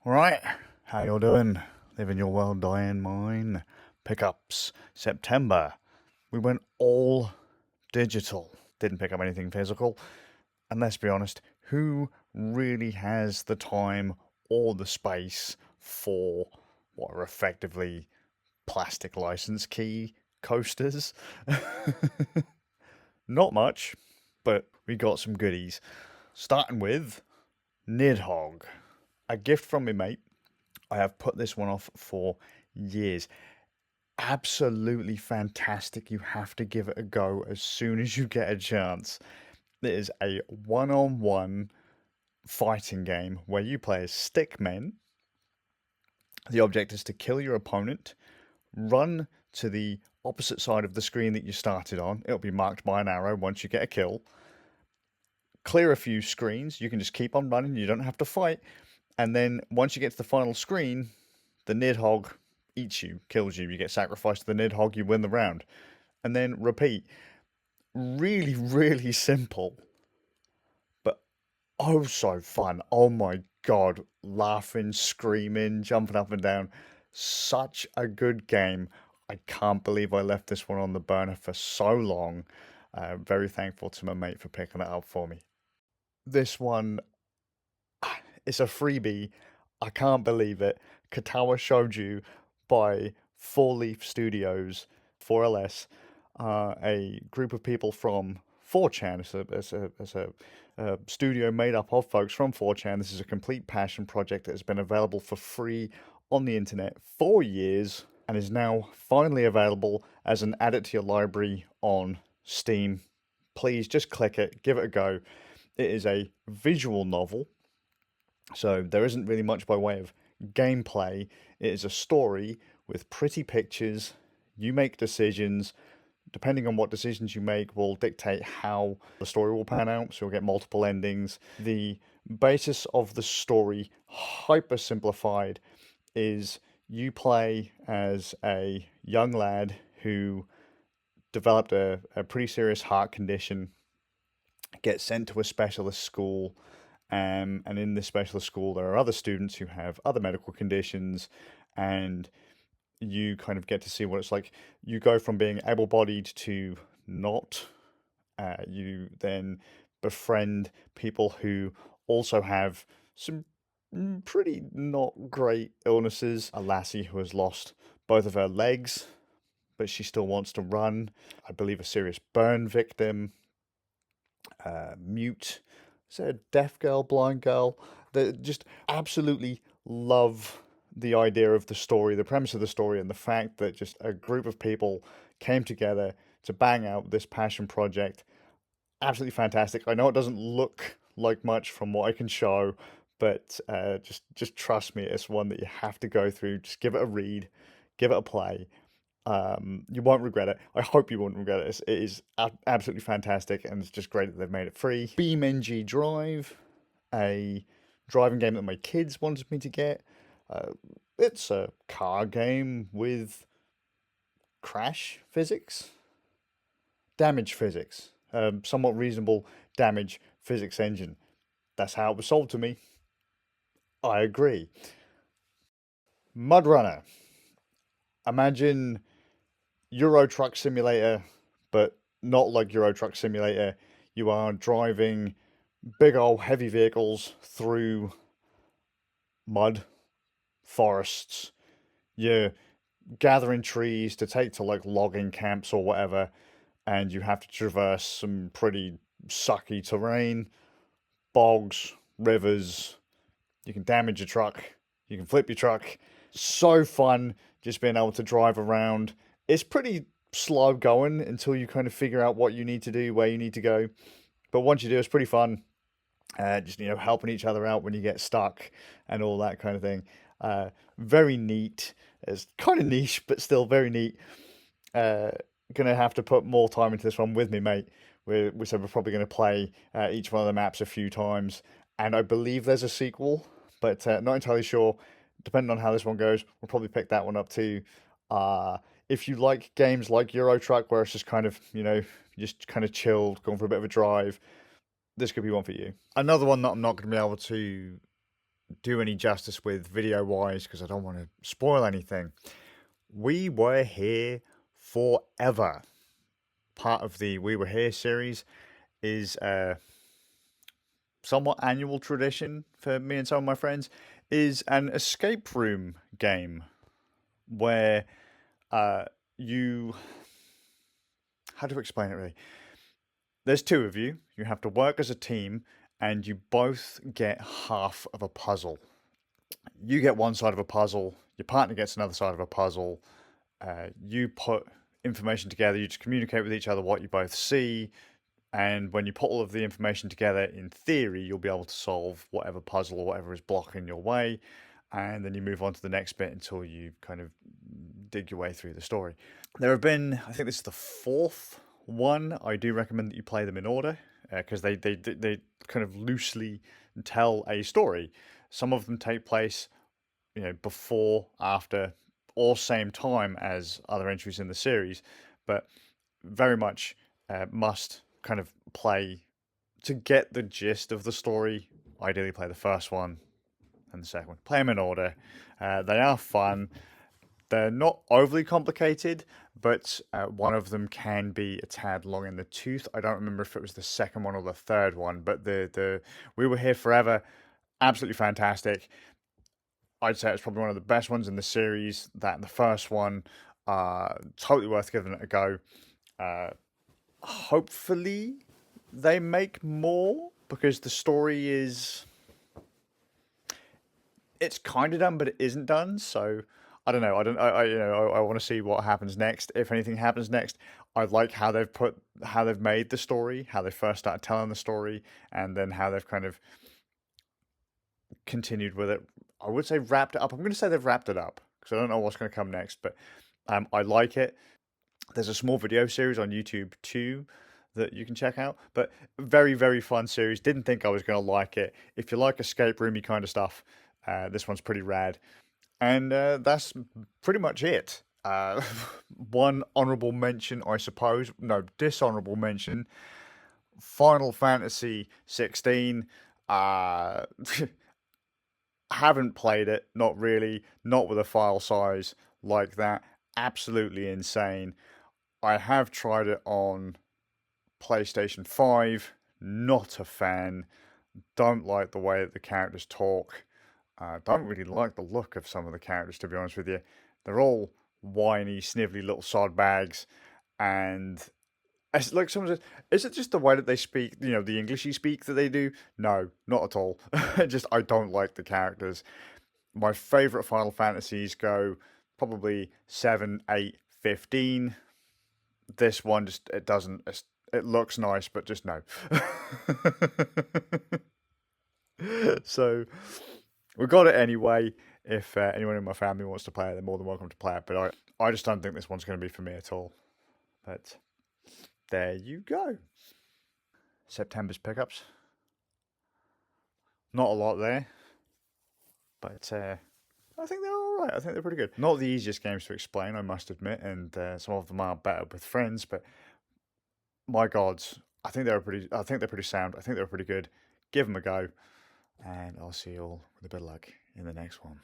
Right, how you all doing? Living your world, dying mine. Pickups, September. We went all digital. Didn't pick up anything physical. And let's be honest, who really has the time or the space for what are effectively plastic license key coasters? Not much, but we got some goodies. Starting with Nidhogg, a gift from me mate. I have put this one off for years. Absolutely fantastic. You have to give it a go as soon as you get a chance. It is a one-on-one fighting game where you play as stickmen. The object is to kill your opponent, run to the opposite side of the screen that you started on. It'll be marked by an arrow once you get a kill. Clear a few screens. You can just keep on running. You don't have to fight. And then once you get to the final screen, the Nidhogg eats you, kills you. You get sacrificed to the Nidhogg, you win the round. And then repeat. Really, really simple, but oh so fun. Oh my god. Laughing, screaming, jumping up and down. Such a good game. I can't believe I left this one on the burner for so long. Very thankful to my mate for picking it up for me. This one, it's a freebie. I can't believe it. Katawa Shouju by Four Leaf Studios, 4LS, a group of people from 4chan. It's a studio made up of folks from 4chan. This is a complete passion project that has been available for free on the internet for years and is now finally available as an add it to your library on Steam. Please just click it, give it a go. It is a visual novel, so there isn't really much by way of gameplay. It is a story with pretty pictures. You make decisions. Depending on what decisions you make will dictate how the story will pan out. So you'll get multiple endings. The basis of the story, hyper simplified, is you play as a young lad who developed a pretty serious heart condition, gets sent to a specialist school, and in this specialist school, there are other students who have other medical conditions, and you kind of get to see what it's like. You go from being able bodied to not. You then befriend people who also have some pretty not great illnesses. A lassie who has lost both of her legs, but she still wants to run. I believe a serious burn victim. Mute. Is it a deaf girl, blind girl? They just absolutely love the idea of the story, the premise of the story, and the fact that just a group of people came together to bang out this passion project. Absolutely fantastic. I know it doesn't look like much from what I can show, but just trust me, it's one that you have to go through. Just give it a read, give it a play. You won't regret it. I hope you won't regret it. It is absolutely fantastic, and it's just great that they've made it free. BeamNG Drive, a driving game that my kids wanted me to get. It's a car game with crash physics, damage physics, somewhat reasonable damage physics engine. That's how it was sold to me. I agree. Mudrunner. Imagine Euro Truck Simulator, but not like Euro Truck Simulator. You are driving big old heavy vehicles through mud, forests. You're gathering trees to take to like logging camps or whatever, and you have to traverse some pretty sucky terrain, bogs, rivers. You can damage your truck, you can flip your truck. So fun just being able to drive around. It's pretty slow going until you kind of figure out what you need to do, where you need to go. But once you do, it's pretty fun. Just helping each other out when you get stuck and all that kind of thing. Very neat. It's kind of niche, but still very neat. Gonna have to put more time into this one with me, mate. We said we're probably gonna play each one of the maps a few times, and I believe there's a sequel, but not entirely sure. Depending on how this one goes, we'll probably pick that one up too. If you like games like Euro Truck, where it's just kind of just kind of chilled, going for a bit of a drive, this could be one for you. Another one that I'm not going to be able to do any justice with video wise because I don't want to spoil anything. We Were Here Forever. Part of the We Were Here series is a somewhat annual tradition for me and some of my friends, is an escape room game where you, how to explain it really? There's two of you. You have to work as a team, and you both get half of a puzzle. You get one side of a puzzle. Your partner gets another side of a puzzle. You put information together. You just communicate with each other what you both see, and when you put all of the information together, in theory, you'll be able to solve whatever puzzle or whatever is blocking your way. And then you move on to the next bit until you kind of dig your way through the story. There have been, I think this is the fourth one. I do recommend that you play them in order because they kind of loosely tell a story. Some of them take place, before, after, or same time as other entries in the series, but very much must kind of play to get the gist of the story. Ideally, play the first one and the second one. Play them in order. They are fun. They're not overly complicated, but one of them can be a tad long in the tooth. I don't remember if it was the second one or the third one, but the We Were Here Forever, absolutely fantastic. I'd say it's probably one of the best ones in the series. That and the first one, totally worth giving it a go. Hopefully, they make more because the story it's kind of done, but it isn't done. So I don't know. I want to see what happens next. If anything happens next, I like how they've made the story, how they first started telling the story, and then how they've kind of continued with it. I would say wrapped it up. I'm going to say they've wrapped it up because I don't know what's going to come next, but I like it. There's a small video series on YouTube too that you can check out, but very, very fun series. Didn't think I was going to like it. If you like escape roomy kind of stuff, this one's pretty rad. And that's pretty much it. One honorable mention, I suppose. No, dishonorable mention. Final Fantasy 16. Haven't played it, not really, not with a file size like that. Absolutely insane. I have tried it on PlayStation 5, not a fan. Don't like the way that the characters talk. Don't really like the look of some of the characters, to be honest with you. They're all whiny, snivelly little sod bags, and it's like someone says, "Is it just the way that they speak? The English you speak that they do?" No, not at all. Just I don't like the characters. My favorite Final Fantasies go probably 7, 8, 15. This one just it doesn't. It looks nice, but just no. So we got it anyway. If anyone in my family wants to play it, they're more than welcome to play it. But I just don't think this one's going to be for me at all. But there you go. September's pickups. Not a lot there, but I think they're all right. I think they're pretty good. Not the easiest games to explain, I must admit, and some of them are better with friends. But my gods, I think they're pretty. I think they're pretty sound. I think they're pretty good. Give them a go, and I'll see you all with a bit of luck in the next one.